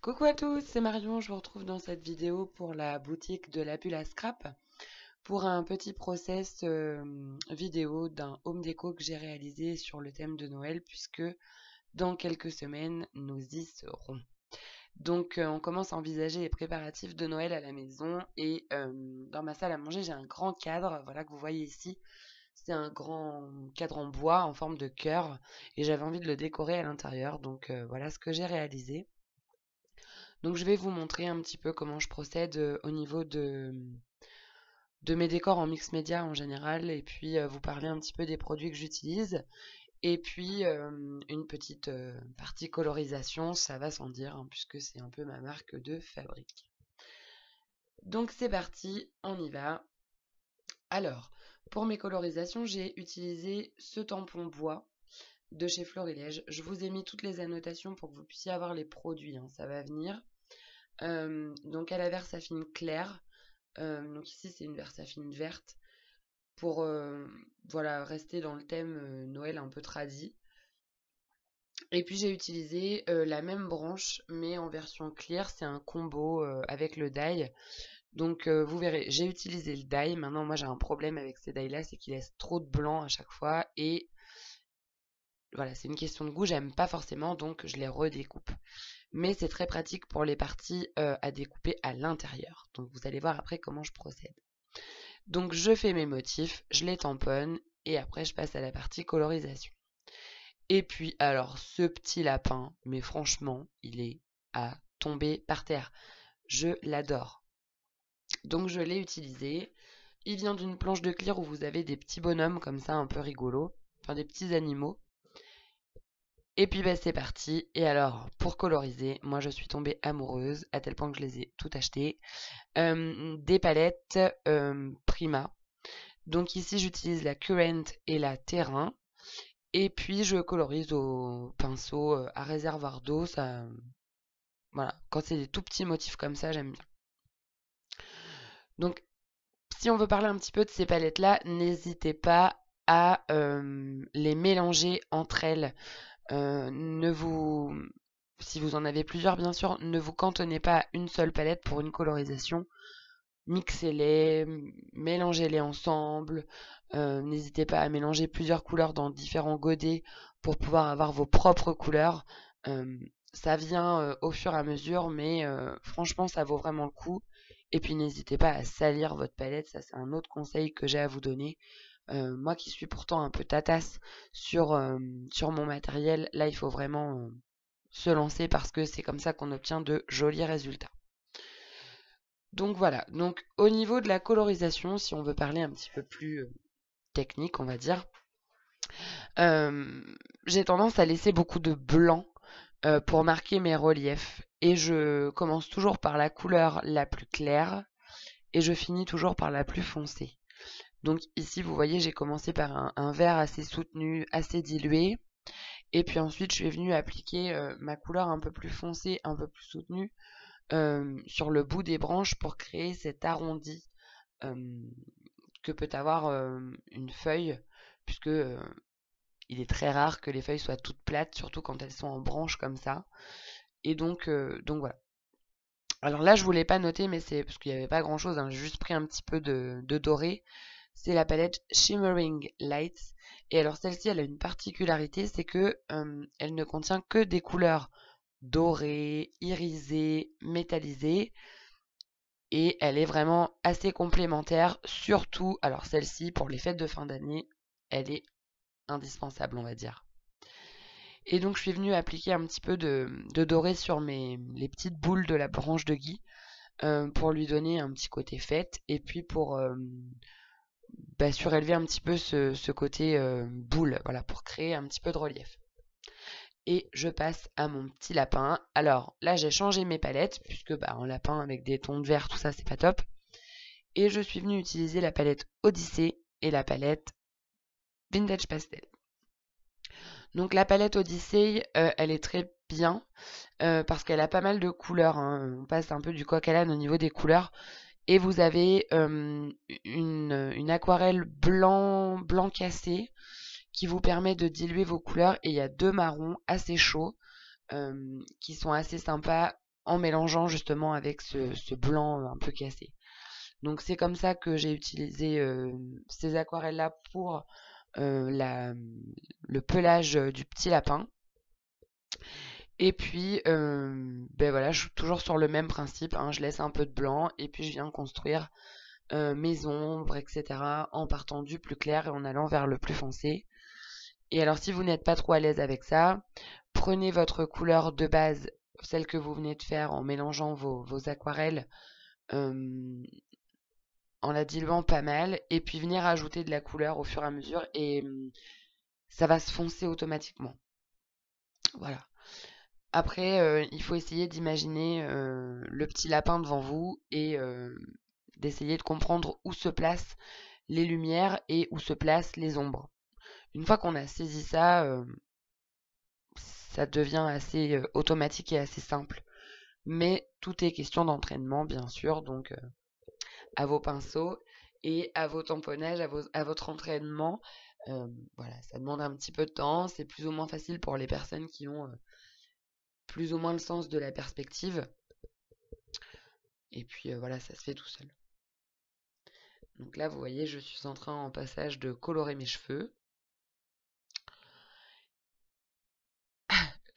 Coucou à tous, c'est Marion, je vous retrouve dans cette vidéo pour la boutique de la Bulle à Scrap pour un petit process vidéo d'un home déco que j'ai réalisé sur le thème de Noël puisque dans quelques semaines nous y serons. Donc on commence à envisager les préparatifs de Noël à la maison et dans ma salle à manger j'ai un grand cadre, voilà que vous voyez ici. C'est un grand cadre en bois en forme de cœur et j'avais envie de le décorer à l'intérieur donc voilà ce que j'ai réalisé. Donc je vais vous montrer un petit peu comment je procède au niveau de mes décors en mix média en général et puis vous parler un petit peu des produits que j'utilise et puis une petite partie colorisation, ça va sans dire hein, puisque c'est un peu ma marque de fabrique. Donc c'est parti, on y va. Alors, pour mes colorisations, j'ai utilisé ce tampon bois de chez Florilège. Je vous ai mis toutes les annotations pour que vous puissiez avoir les produits, hein, ça va venir. Donc à la Versafine claire. Donc ici c'est une Versafine verte pour voilà rester dans le thème Noël un peu tradi. Et puis j'ai utilisé la même branche mais en version clear, c'est un combo avec le die. Donc vous verrez, j'ai utilisé le die. Maintenant moi j'ai un problème avec ces die là, c'est qu'ils laissent trop de blanc à chaque fois et voilà, c'est une question de goût, j'aime pas forcément donc je les redécoupe. Mais c'est très pratique pour les parties à découper à l'intérieur. Donc vous allez voir après comment je procède. Donc je fais mes motifs, je les tamponne et après je passe à la partie colorisation. Et puis alors ce petit lapin, mais franchement il est à tomber par terre. Je l'adore. Donc je l'ai utilisé. Il vient d'une planche de clear où vous avez des petits bonhommes comme ça un peu rigolos, enfin des petits animaux. Et puis bah, c'est parti. Et alors, pour coloriser, moi je suis tombée amoureuse à tel point que je les ai toutes achetées. Des palettes Prima. Donc ici j'utilise la Current et la Terrain. Et puis je colorise au pinceau à réservoir d'eau. Ça, voilà, quand c'est des tout petits motifs comme ça, j'aime bien. Donc si on veut parler un petit peu de ces palettes-là, n'hésitez pas à les mélanger entre elles. Ne vous, si vous en avez plusieurs bien sûr, ne vous cantonnez pas à une seule palette pour une colorisation. Mixez-les, mélangez-les ensemble. N'hésitez pas à mélanger plusieurs couleurs dans différents godets pour pouvoir avoir vos propres couleurs. Euh, Ça vient au fur et à mesure, mais franchement, ça vaut vraiment le coup. Et puis, n'hésitez pas à salir votre palette. Ça, c'est un autre conseil que j'ai à vous donner. Moi qui suis pourtant un peu tatasse sur mon matériel, là, il faut vraiment se lancer parce que c'est comme ça qu'on obtient de jolis résultats. Donc voilà, donc au niveau de la colorisation, si on veut parler un petit peu plus technique, on va dire, euh, j'ai tendance à laisser beaucoup de blanc pour marquer mes reliefs. Et je commence toujours par la couleur la plus claire et je finis toujours par la plus foncée. Donc ici, vous voyez, j'ai commencé par un vert assez soutenu, assez dilué. Et puis ensuite, je suis venue appliquer ma couleur un peu plus foncée, un peu plus soutenue sur le bout des branches pour créer cet arrondi euh, que peut avoir une feuille, puisque il est très rare que les feuilles soient toutes plates, surtout quand elles sont en branches comme ça. Et donc voilà. Alors là, je ne vous l'ai pas noté, mais c'est parce qu'il n'y avait pas grand chose, hein. J'ai juste pris un petit peu de doré. C'est la palette Shimmering Lights. Et alors celle-ci, elle a une particularité, c'est que elle ne contient que des couleurs dorées, irisées, métallisées. Et elle est vraiment assez complémentaire, surtout, alors celle-ci, pour les fêtes de fin d'année, elle est indispensable, on va dire. Et donc je suis venue appliquer un petit peu de doré sur les petites boules de la branche de gui pour lui donner un petit côté fête et puis pour surélever un petit peu ce côté boule, voilà, pour créer un petit peu de relief. Et je passe à mon petit lapin. Alors là j'ai changé mes palettes puisque un lapin avec des tons de vert, tout ça c'est pas top. Et je suis venue utiliser la palette Odyssey et la palette Vintage Pastel. Donc la palette Odyssey, elle est très bien parce qu'elle a pas mal de couleurs, hein. On passe un peu du coq à l'âne au niveau des couleurs. Et vous avez une aquarelle blanc cassé qui vous permet de diluer vos couleurs. Et il y a deux marrons assez chauds qui sont assez sympas en mélangeant justement avec ce blanc un peu cassé. Donc c'est comme ça que j'ai utilisé ces aquarelles-là pour le pelage du petit lapin. Et puis, ben voilà, je suis toujours sur le même principe, hein, je laisse un peu de blanc et puis je viens construire mes ombres, etc. en partant du plus clair et en allant vers le plus foncé. Et alors si vous n'êtes pas trop à l'aise avec ça, prenez votre couleur de base, celle que vous venez de faire en mélangeant vos aquarelles, euh, en la diluant pas mal, et puis venir ajouter de la couleur au fur et à mesure, et ça va se foncer automatiquement. Voilà. Après, il faut essayer d'imaginer le petit lapin devant vous et d'essayer de comprendre où se placent les lumières et où se placent les ombres. Une fois qu'on a saisi ça, ça devient assez automatique et assez simple. Mais tout est question d'entraînement, bien sûr, donc à vos pinceaux et à vos tamponnages, à votre entraînement. Voilà, ça demande un petit peu de temps, c'est plus ou moins facile pour les personnes qui ont plus ou moins le sens de la perspective. Et puis voilà, ça se fait tout seul. Donc là, vous voyez, je suis en train en passage de colorer mes cheveux.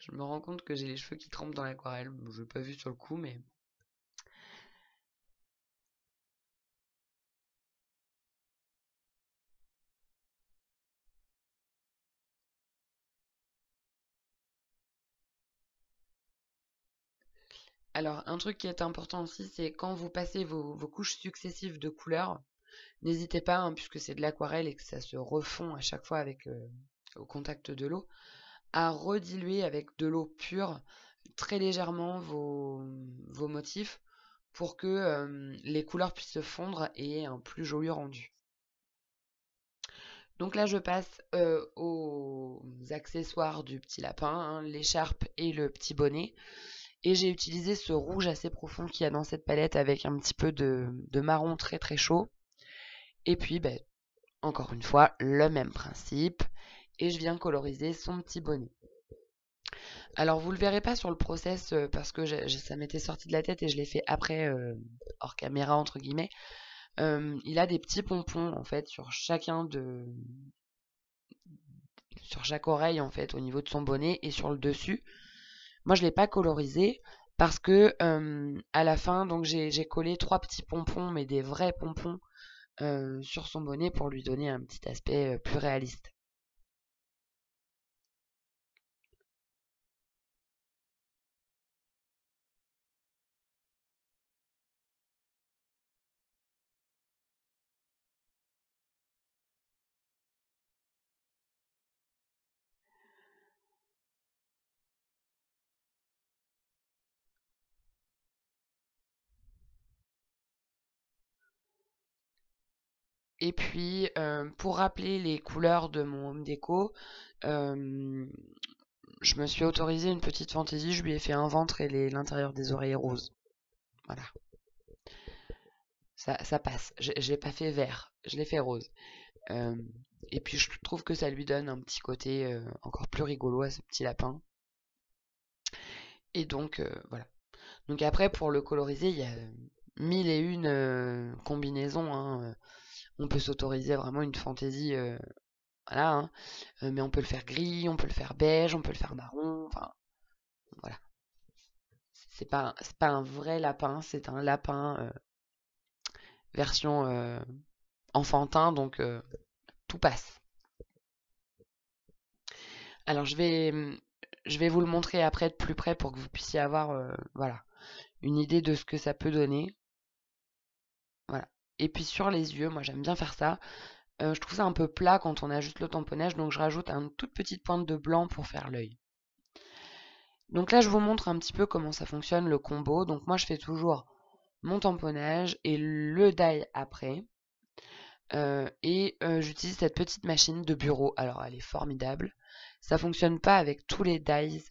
Je me rends compte que j'ai les cheveux qui trempent dans l'aquarelle. Je l'ai pas vu sur le coup, mais... Alors, un truc qui est important aussi, c'est quand vous passez vos couches successives de couleurs, n'hésitez pas, hein, puisque c'est de l'aquarelle et que ça se refond à chaque fois avec, au contact de l'eau, à rediluer avec de l'eau pure très légèrement vos motifs pour que les couleurs puissent se fondre et aient un plus joli rendu. Donc là, je passe aux accessoires du petit lapin, hein, l'écharpe et le petit bonnet. Et j'ai utilisé ce rouge assez profond qu'il y a dans cette palette avec un petit peu de marron très très chaud. Et puis, ben, encore une fois, le même principe. Et je viens coloriser son petit bonnet. Alors, vous le verrez pas sur le process parce que ça m'était sorti de la tête et je l'ai fait après, hors caméra, entre guillemets. Il a des petits pompons, en fait, sur chaque oreille, en fait, au niveau de son bonnet et sur le dessus. Moi, je l'ai pas colorisé parce que à la fin, donc j'ai collé 3 petits pompons, mais des vrais pompons, sur son bonnet pour lui donner un petit aspect plus réaliste. Et puis, pour rappeler les couleurs de mon home déco, je me suis autorisé une petite fantaisie. Je lui ai fait un ventre et l'intérieur des oreilles roses. Voilà, ça passe. J'ai pas fait vert, je l'ai fait rose. Euh, et puis, je trouve que ça lui donne un petit côté encore plus rigolo à ce petit lapin. Et donc, voilà. Donc après, pour le coloriser, il y a mille et une combinaisons, hein. On peut s'autoriser vraiment une fantaisie, voilà, hein. Mais on peut le faire gris, on peut le faire beige, on peut le faire marron, enfin, voilà. C'est pas un vrai lapin, c'est un lapin version enfantin, donc tout passe. Alors je vais vous le montrer après de plus près pour que vous puissiez avoir, voilà, une idée de ce que ça peut donner. Voilà. Et puis sur les yeux, moi j'aime bien faire ça. Je trouve ça un peu plat quand on a juste le tamponnage, donc je rajoute une toute petite pointe de blanc pour faire l'œil. Donc là, je vous montre un petit peu comment ça fonctionne le combo. Donc moi, je fais toujours mon tamponnage et le die après. J'utilise cette petite machine de bureau. Alors, elle est formidable. Ça fonctionne pas avec tous les dies,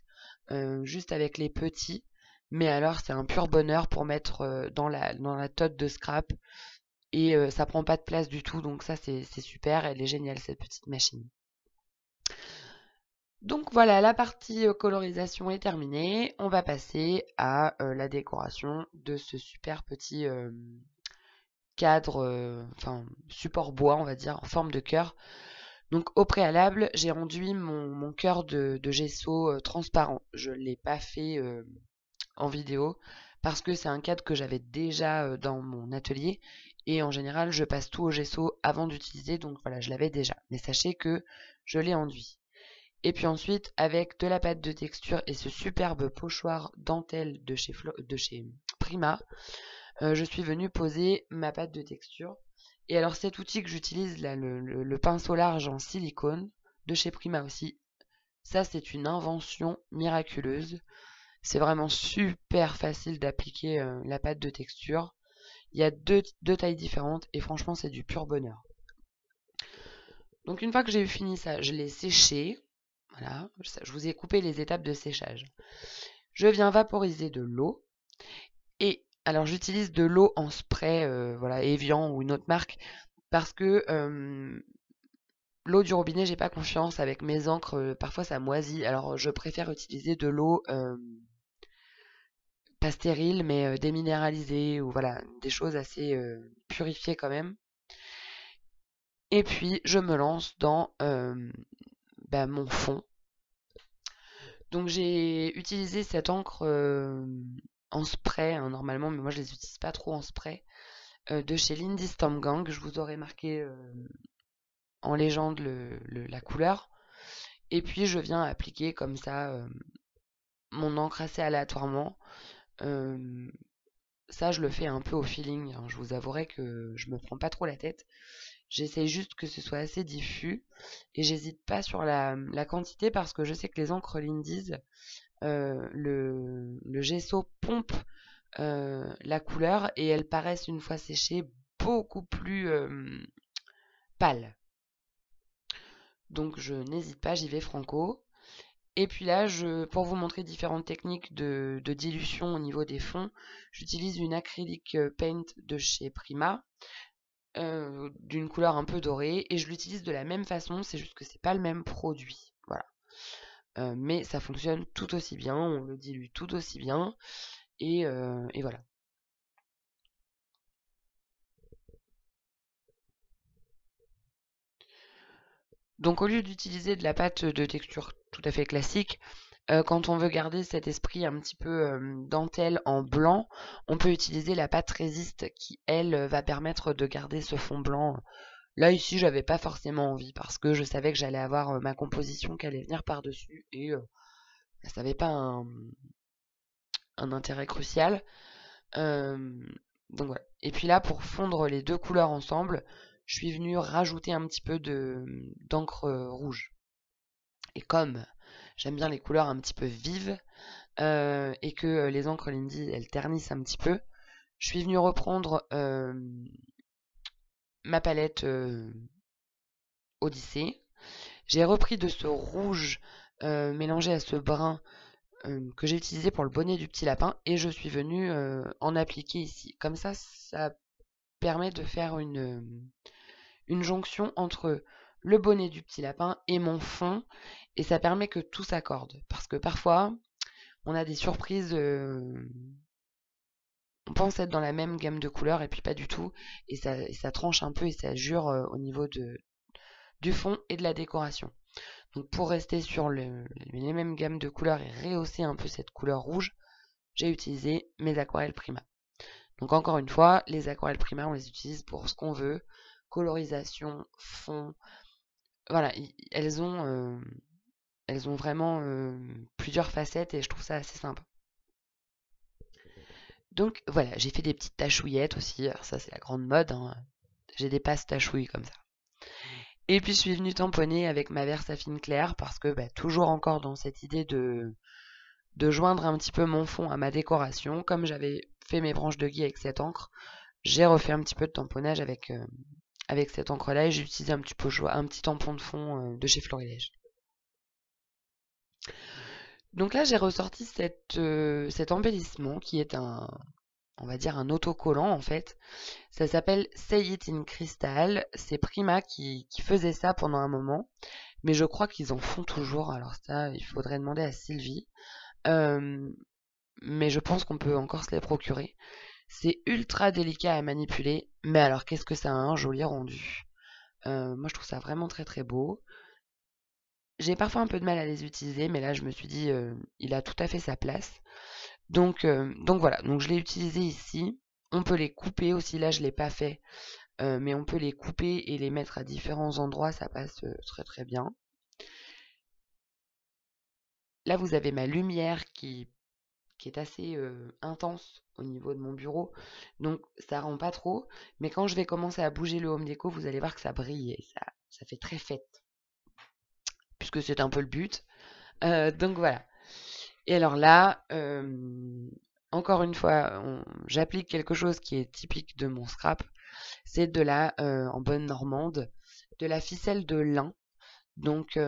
juste avec les petits. Mais alors, c'est un pur bonheur pour mettre dans la tote de scrap. Et ça prend pas de place du tout. Donc ça, c'est super. Elle est géniale, cette petite machine. Donc voilà, la partie colorisation est terminée. On va passer à la décoration de ce super petit cadre, enfin support bois, on va dire, en forme de cœur. Donc au préalable, j'ai enduit mon cœur de gesso transparent. Je ne l'ai pas fait en vidéo parce que c'est un cadre que j'avais déjà dans mon atelier et en général je passe tout au gesso avant d'utiliser, donc voilà, je l'avais déjà. Mais sachez que je l'ai enduit. Et puis ensuite, avec de la pâte de texture et ce superbe pochoir dentelle de chez Prima, je suis venue poser ma pâte de texture. Et alors cet outil que j'utilise là, le pinceau large en silicone, de chez Prima aussi, ça c'est une invention miraculeuse. C'est vraiment super facile d'appliquer la pâte de texture. Il y a deux tailles différentes et franchement c'est du pur bonheur. Donc une fois que j'ai eu fini ça, je l'ai séché. Voilà, je vous ai coupé les étapes de séchage. Je viens vaporiser de l'eau. Et alors j'utilise de l'eau en spray, voilà, Evian ou une autre marque, parce que l'eau du robinet, j'ai pas confiance avec mes encres, parfois ça moisit. Alors je préfère utiliser de l'eau pas stérile, mais déminéralisée, ou voilà, des choses assez purifiées quand même. Et puis je me lance dans mon fond. Donc j'ai utilisé cette encre en spray hein, normalement, mais moi je les utilise pas trop en spray, de chez Lindy Storm Gang. Je vous aurais marqué en légende la couleur. Et puis je viens appliquer comme ça mon encre assez aléatoirement. Ça je le fais un peu au feeling, hein. Je vous avouerai que je me prends pas trop la tête. J'essaye juste que ce soit assez diffus et j'hésite pas sur la quantité parce que je sais que les encres Lindy's, le gesso pompe la couleur et elles paraissent une fois séchées beaucoup plus pâles. Donc je n'hésite pas, j'y vais franco. Et puis là, pour vous montrer différentes techniques de dilution au niveau des fonds, j'utilise une acrylic paint de chez Prima, d'une couleur un peu dorée, et je l'utilise de la même façon, c'est juste que c'est pas le même produit. Voilà. Mais ça fonctionne tout aussi bien, on le dilue tout aussi bien, et voilà. Donc au lieu d'utiliser de la pâte de texture tout à fait classique, quand on veut garder cet esprit un petit peu dentelle en blanc, on peut utiliser la pâte résiste qui, elle, va permettre de garder ce fond blanc. Là, ici, j'avais pas forcément envie parce que je savais que j'allais avoir ma composition qui allait venir par-dessus et ça n'avait pas un intérêt crucial. Donc voilà. Et puis là, pour fondre les deux couleurs ensemble, je suis venue rajouter un petit peu d'encre rouge. Et comme j'aime bien les couleurs un petit peu vives et que les encres Lindy elles ternissent un petit peu, je suis venue reprendre ma palette Odyssée. J'ai repris de ce rouge mélangé à ce brun que j'ai utilisé pour le bonnet du petit lapin et je suis venue en appliquer ici. Comme ça permet de faire une jonction entre le bonnet du petit lapin et mon fond et ça permet que tout s'accorde. Parce que parfois, on a des surprises, on pense être dans la même gamme de couleurs et puis pas du tout. Et ça tranche un peu et ça jure au niveau du fond et de la décoration. Donc pour rester sur les mêmes gammes de couleurs et rehausser un peu cette couleur rouge, j'ai utilisé mes aquarelles Prima. Donc encore une fois, les aquarelles Prima, on les utilise pour ce qu'on veut. Colorisation, fond. Voilà, elles ont vraiment plusieurs facettes et je trouve ça assez sympa. Donc voilà, j'ai fait des petites tachouillettes aussi. Alors ça, c'est la grande mode, hein. J'ai des passes tachouilles comme ça. Et puis je suis venue tamponner avec ma Versafine claire parce que toujours encore dans cette idée de joindre un petit peu mon fond à ma décoration. Comme j'avais fait mes branches de gui avec cette encre, j'ai refait un petit peu de tamponnage avec cette encre-là et j'ai utilisé un petit tampon de fond de chez Florilège. Donc là, j'ai ressorti cet embellissement qui est on va dire un autocollant en fait. Ça s'appelle Say It in Crystal. C'est Prima qui faisait ça pendant un moment. mais je crois qu'ils en font toujours. Alors ça, il faudrait demander à Sylvie. Euh, mais je pense qu'on peut encore se les procurer. C'est ultra délicat à manipuler, mais alors qu'est-ce que ça a un joli rendu. Moi je trouve ça vraiment très très beau. J'ai parfois un peu de mal à les utiliser, mais là je me suis dit, il a tout à fait sa place. Donc voilà, donc je l'ai utilisé ici. On peut les couper aussi, là je l'ai pas fait, mais on peut les couper et les mettre à différents endroits, ça passe très très bien. Là vous avez ma lumière qui est assez intense au niveau de mon bureau, donc ça rend pas trop, mais quand je vais commencer à bouger le home déco, vous allez voir que ça brille et ça fait très fête, puisque c'est un peu le but. Donc voilà. Et alors là, encore une fois, j'applique quelque chose qui est typique de mon scrap, c'est de la, en bonne normande, de la ficelle de lin. Donc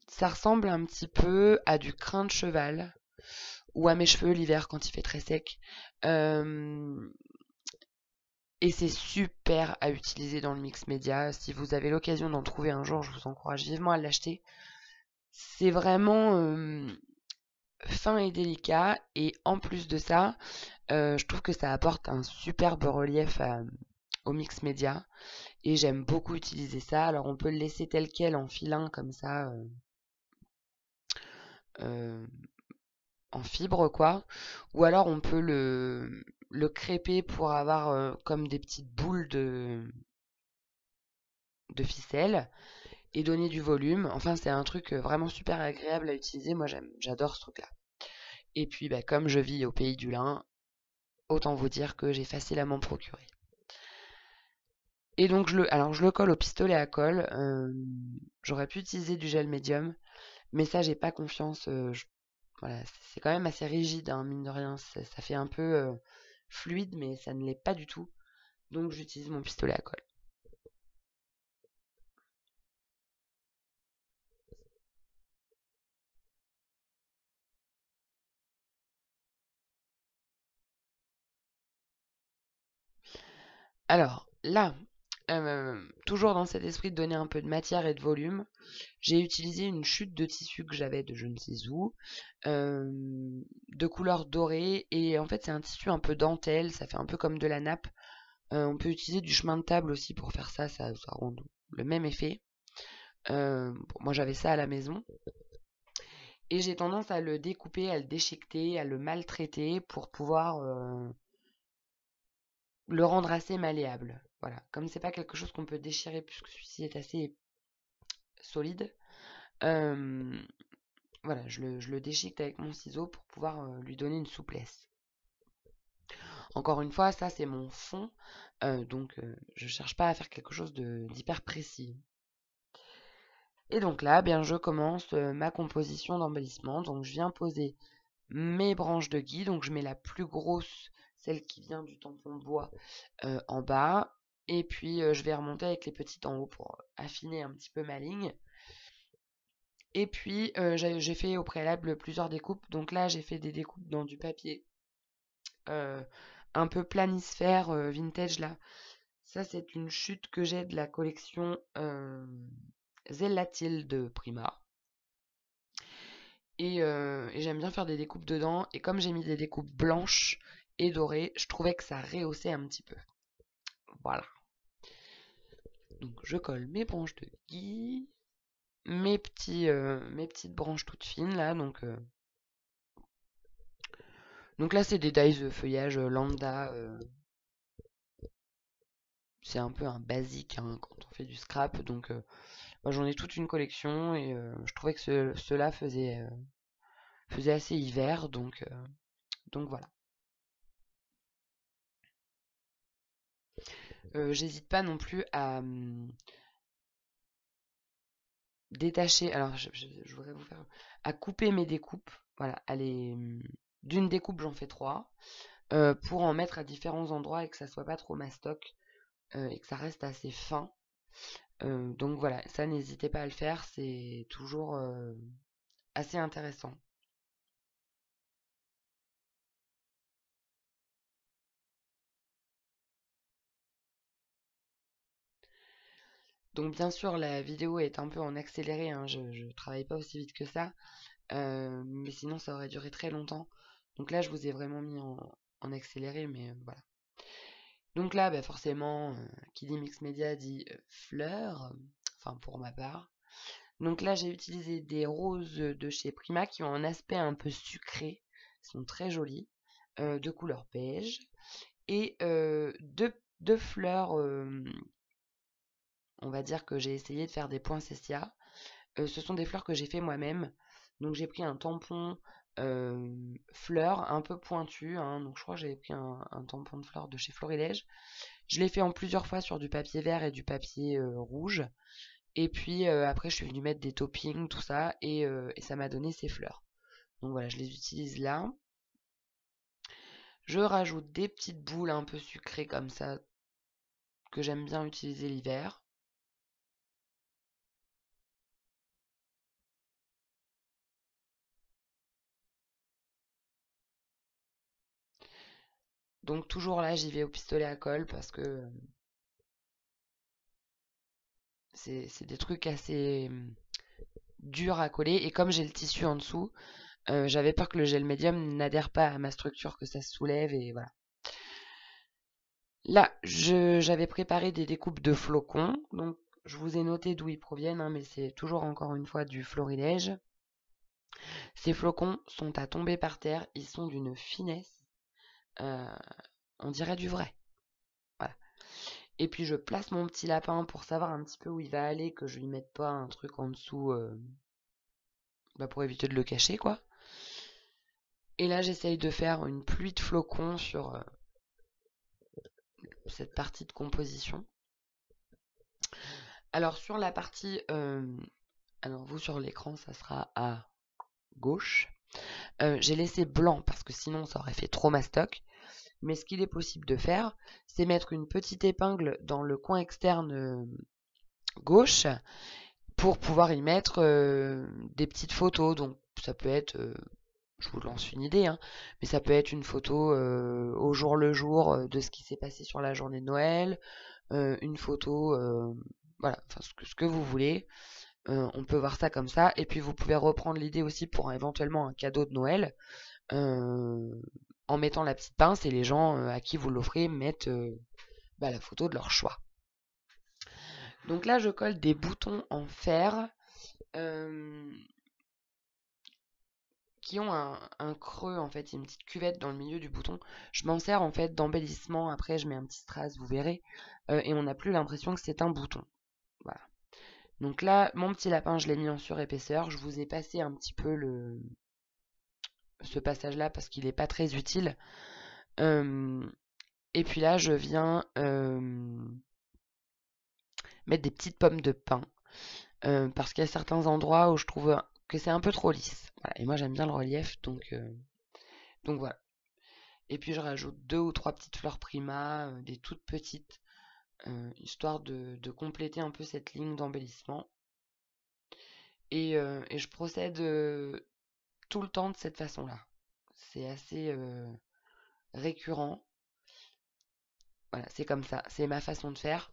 ça ressemble un petit peu à du crin de cheval ou à mes cheveux l'hiver quand il fait très sec. Euh, et c'est super à utiliser dans le mix média. Si vous avez l'occasion d'en trouver un jour, je vous encourage vivement à l'acheter. C'est vraiment fin et délicat. Et en plus de ça, je trouve que ça apporte un superbe relief au mix média. Et j'aime beaucoup utiliser ça. Alors on peut le laisser tel quel en filin comme ça, euh, en fibre quoi. Ou alors on peut le crêper pour avoir comme des petites boules de ficelle et donner du volume. Enfin c'est un truc vraiment super agréable à utiliser. Moi j'adore ce truc là. Et puis bah, comme je vis au pays du lin, autant vous dire que j'ai facile à m'en procurer. Et donc je le colle au pistolet à colle. J'aurais pu utiliser du gel médium, mais ça j'ai pas confiance. Voilà, c'est quand même assez rigide, hein, mine de rien. Ça fait un peu fluide, mais ça ne l'est pas du tout. Donc j'utilise mon pistolet à colle. Alors là, toujours dans cet esprit de donner un peu de matière et de volume, j'ai utilisé une chute de tissu que j'avais de je ne sais où, euh, de couleur dorée. Et en fait, c'est un tissu un peu dentelle, ça fait un peu comme de la nappe. On peut utiliser du chemin de table aussi pour faire ça, ça rend le même effet. Bon, moi j'avais ça à la maison. Et j'ai tendance à le découper, à le déchiqueter, à le maltraiter pour pouvoir le rendre assez malléable. Voilà. Comme c'est pas quelque chose qu'on peut déchirer puisque celui-ci est assez solide, euh, voilà, je le déchiquete avec mon ciseau pour pouvoir lui donner une souplesse. Encore une fois, ça c'est mon fond, donc je cherche pas à faire quelque chose d'hyper précis. Et donc là, bien, je commence ma composition d'embellissement. Donc je viens poser mes branches de gui. Donc je mets la plus grosse, celle qui vient du tampon bois, en bas. Et puis je vais remonter avec les petites en haut pour affiner un petit peu ma ligne. Et puis j'ai fait au préalable plusieurs découpes. Donc là j'ai fait des découpes dans du papier euh, un peu planisphère vintage là. Ça c'est une chute que j'ai de la collection Zellatil de Prima. Et j'aime bien faire des découpes dedans. Et comme j'ai mis des découpes blanches et dorées, je trouvais que ça rehaussait un petit peu. Voilà. Donc je colle mes branches de gui, mes petites branches toutes fines là. Donc là c'est des dies de feuillage lambda. C'est un peu un basique hein, quand on fait du scrap. Donc moi, j'en ai toute une collection et je trouvais que cela faisait assez hiver. Donc voilà. J'hésite pas non plus à détacher. Alors, je voudrais vous faire à couper mes découpes. Voilà, d'une découpe, j'en fais trois pour en mettre à différents endroits et que ça soit pas trop mastoc et que ça reste assez fin. Donc voilà, ça n'hésitez pas à le faire, c'est toujours assez intéressant. Donc bien sûr, la vidéo est un peu en accéléré, hein, je travaille pas aussi vite que ça, mais sinon ça aurait duré très longtemps. Donc là, je vous ai vraiment mis en accéléré, mais voilà. Donc là, bah, forcément, qui dit mix média dit fleurs, enfin pour ma part. Donc là, j'ai utilisé des roses de chez Prima qui ont un aspect un peu sucré, elles sont très jolies, de couleur beige, et deux fleurs, on va dire que j'ai essayé de faire des poinsettias. Ce sont des fleurs que j'ai fait moi-même. Donc j'ai pris un tampon fleurs un peu pointu, hein. Donc je crois que j'avais pris un tampon de fleurs de chez Florilège. Je l'ai fait en plusieurs fois sur du papier vert et du papier rouge. Et puis après je suis venue mettre des toppings, tout ça, et ça m'a donné ces fleurs. Donc voilà, je les utilise là. Je rajoute des petites boules un peu sucrées comme ça, que j'aime bien utiliser l'hiver. Donc toujours là, j'y vais au pistolet à colle parce que c'est des trucs assez durs à coller. Et comme j'ai le tissu en dessous, j'avais peur que le gel médium n'adhère pas à ma structure, que ça se soulève et voilà. Là, j'avais préparé des découpes de flocons. Donc je vous ai noté d'où ils proviennent, hein, mais c'est toujours encore une fois du Florilège. Ces flocons sont à tomber par terre. Ils sont d'une finesse. euh, on dirait du vrai. Voilà. Et puis je place mon petit lapin pour savoir un petit peu où il va aller, que je lui mette pas un truc en dessous bah, pour éviter de le cacher, quoi. Et là, j'essaye de faire une pluie de flocons sur cette partie de composition. Alors sur la partie, alors vous sur l'écran, ça sera à gauche. J'ai laissé blanc parce que sinon ça aurait fait trop mastoc. Mais ce qu'il est possible de faire, c'est mettre une petite épingle dans le coin externe gauche pour pouvoir y mettre des petites photos. Donc ça peut être, je vous lance une idée, hein, mais ça peut être une photo au jour le jour de ce qui s'est passé sur la journée de Noël, une photo, voilà, enfin ce que vous voulez. On peut voir ça comme ça. Et puis vous pouvez reprendre l'idée aussi pour éventuellement un cadeau de Noël. En mettant la petite pince et les gens à qui vous l'offrez mettent bah, la photo de leur choix. Donc là, je colle des boutons en fer qui ont un creux, en fait, une petite cuvette dans le milieu du bouton. Je m'en sers en fait d'embellissement. Après, je mets un petit strass, vous verrez, et on n'a plus l'impression que c'est un bouton. Voilà. Donc là, mon petit lapin, je l'ai mis en surépaisseur. Je vous ai passé un petit peu ce passage-là parce qu'il n'est pas très utile. Et puis là, je viens mettre des petites pommes de pin. Parce qu'il y a certains endroits où je trouve que c'est un peu trop lisse. Voilà. Et moi, j'aime bien le relief, donc voilà. Et puis, je rajoute 2 ou 3 petites fleurs Prima, des toutes petites, histoire de compléter un peu cette ligne d'embellissement. Et je procède tout le temps de cette façon-là. C'est assez récurrent. Voilà, c'est comme ça. C'est ma façon de faire.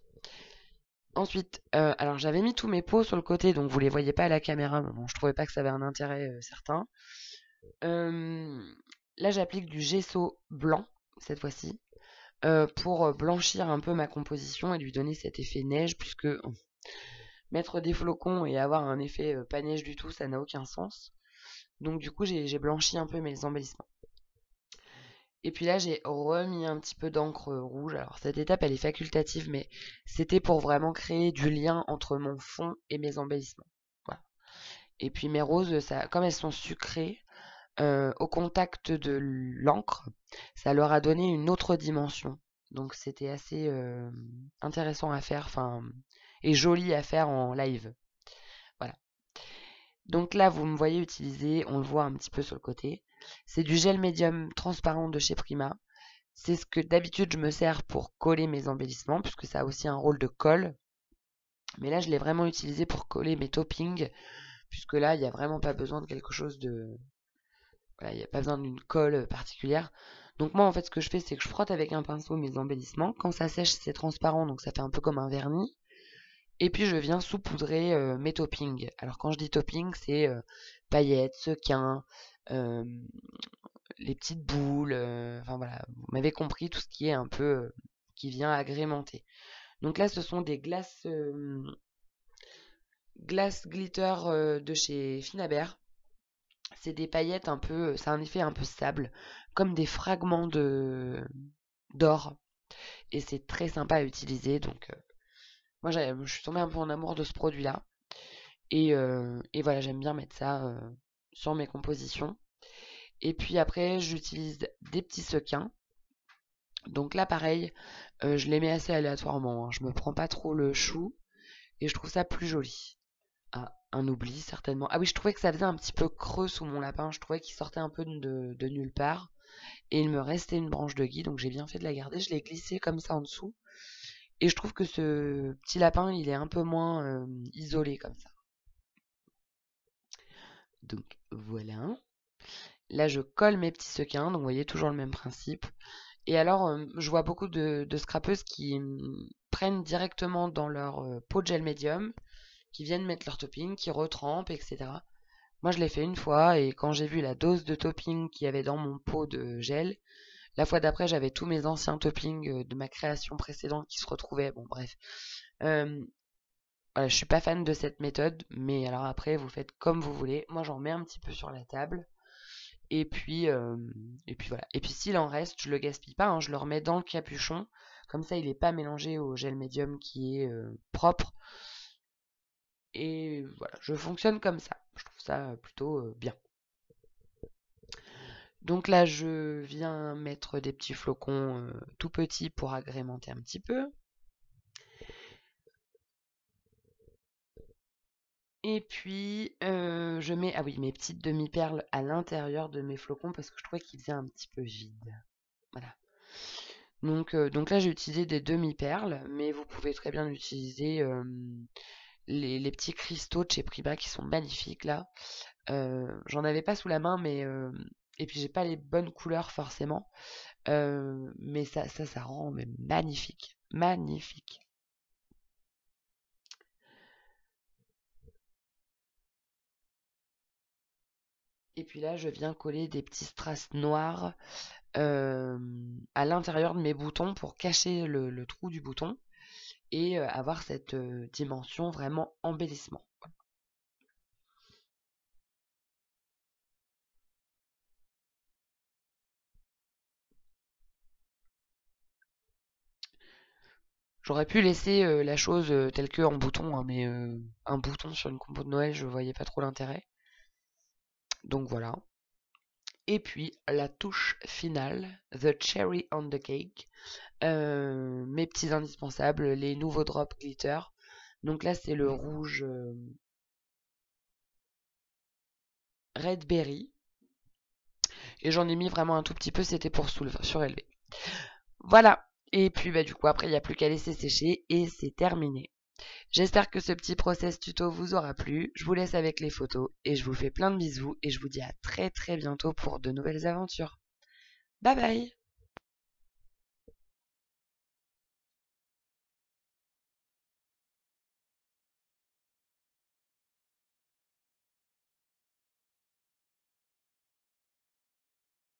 Ensuite, alors j'avais mis tous mes pots sur le côté, donc vous les voyez pas à la caméra, mais bon, je trouvais pas que ça avait un intérêt certain. Là, j'applique du gesso blanc, cette fois-ci, pour blanchir un peu ma composition et lui donner cet effet neige, puisque mettre des flocons et avoir un effet pas neige du tout, ça n'a aucun sens. Donc du coup, j'ai blanchi un peu mes embellissements. Et puis là, j'ai remis un petit peu d'encre rouge. Alors cette étape, elle est facultative, mais c'était pour vraiment créer du lien entre mon fond et mes embellissements. Voilà. Et puis mes roses, ça, comme elles sont sucrées, au contact de l'encre, ça leur a donné une autre dimension. Donc c'était assez intéressant à faire, enfin, et joli à faire en live. Voilà. Donc là, vous me voyez utiliser, on le voit un petit peu sur le côté. C'est du gel médium transparent de chez Prima. C'est ce que d'habitude je me sers pour coller mes embellissements, puisque ça a aussi un rôle de colle. Mais là, je l'ai vraiment utilisé pour coller mes toppings, puisque là, il n'y a vraiment pas besoin de quelque chose de... Voilà, il n'y a pas besoin d'une colle particulière. Donc moi, en fait, ce que je fais, c'est que je frotte avec un pinceau mes embellissements. Quand ça sèche, c'est transparent, donc ça fait un peu comme un vernis. Et puis je viens saupoudrer mes toppings. Alors quand je dis topping, c'est paillettes, sequins, euh, les petites boules, enfin voilà, vous m'avez compris, tout ce qui est un peu qui vient agrémenter. Donc là, ce sont des glaces glitter de chez Finabert. C'est des paillettes un peu, ça a un effet un peu sable, comme des fragments d'or. Et c'est très sympa à utiliser. Donc moi, je suis tombée un peu en amour de ce produit-là. Et voilà, j'aime bien mettre ça sur mes compositions. Et puis après, j'utilise des petits sequins. Donc là, pareil, je les mets assez aléatoirement, hein. Je me prends pas trop le chou et je trouve ça plus joli. Ah, un oubli certainement. Ah oui, je trouvais que ça faisait un petit peu creux sous mon lapin. Je trouvais qu'il sortait un peu de nulle part. Et il me restait une branche de gui, donc j'ai bien fait de la garder. Je l'ai glissée comme ça en dessous. Et je trouve que ce petit lapin, il est un peu moins isolé comme ça. Donc voilà. Là, je colle mes petits sequins, donc vous voyez, toujours le même principe. Et alors, je vois beaucoup de scrapeuses qui prennent directement dans leur pot de gel médium, qui viennent mettre leur topping, qui retrempent, etc. Moi, je l'ai fait une fois, et quand j'ai vu la dose de topping qu'il y avait dans mon pot de gel, la fois d'après, j'avais tous mes anciens toppings de ma création précédente qui se retrouvaient. Bon, bref. Voilà, je suis pas fan de cette méthode, mais alors après, vous faites comme vous voulez. Moi, j'en mets un petit peu sur la table. Et puis, voilà. Et puis s'il en reste, je le gaspille pas, hein, je le remets dans le capuchon. Comme ça, il n'est pas mélangé au gel médium qui est propre. Et voilà, je fonctionne comme ça. Je trouve ça plutôt bien. Donc là, je viens mettre des petits flocons tout petits pour agrémenter un petit peu. Et puis, je mets, ah oui, mes petites demi-perles à l'intérieur de mes flocons parce que je trouvais qu'ils faisaient un petit peu vide. Voilà. Donc là, j'ai utilisé des demi-perles, mais vous pouvez très bien utiliser les petits cristaux de chez Priba qui sont magnifiques là. J'en avais pas sous la main, mais et puis j'ai pas les bonnes couleurs forcément, mais ça rend mais magnifique, magnifique. Et puis là, je viens coller des petits strass noirs à l'intérieur de mes boutons pour cacher le trou du bouton et avoir cette dimension vraiment embellissement. J'aurais pu laisser la chose telle que en bouton, hein, mais un bouton sur une compo de Noël, je voyais pas trop l'intérêt. Donc voilà. Et puis la touche finale, the cherry on the cake. Mes petits indispensables, les nouveaux drops glitter. Donc là c'est le rouge red berry. Et j'en ai mis vraiment un tout petit peu, c'était pour surélever. Voilà. Et puis bah du coup après il n'y a plus qu'à laisser sécher et c'est terminé. J'espère que ce petit process tuto vous aura plu. Je vous laisse avec les photos et je vous fais plein de bisous et je vous dis à très très bientôt pour de nouvelles aventures. Bye bye!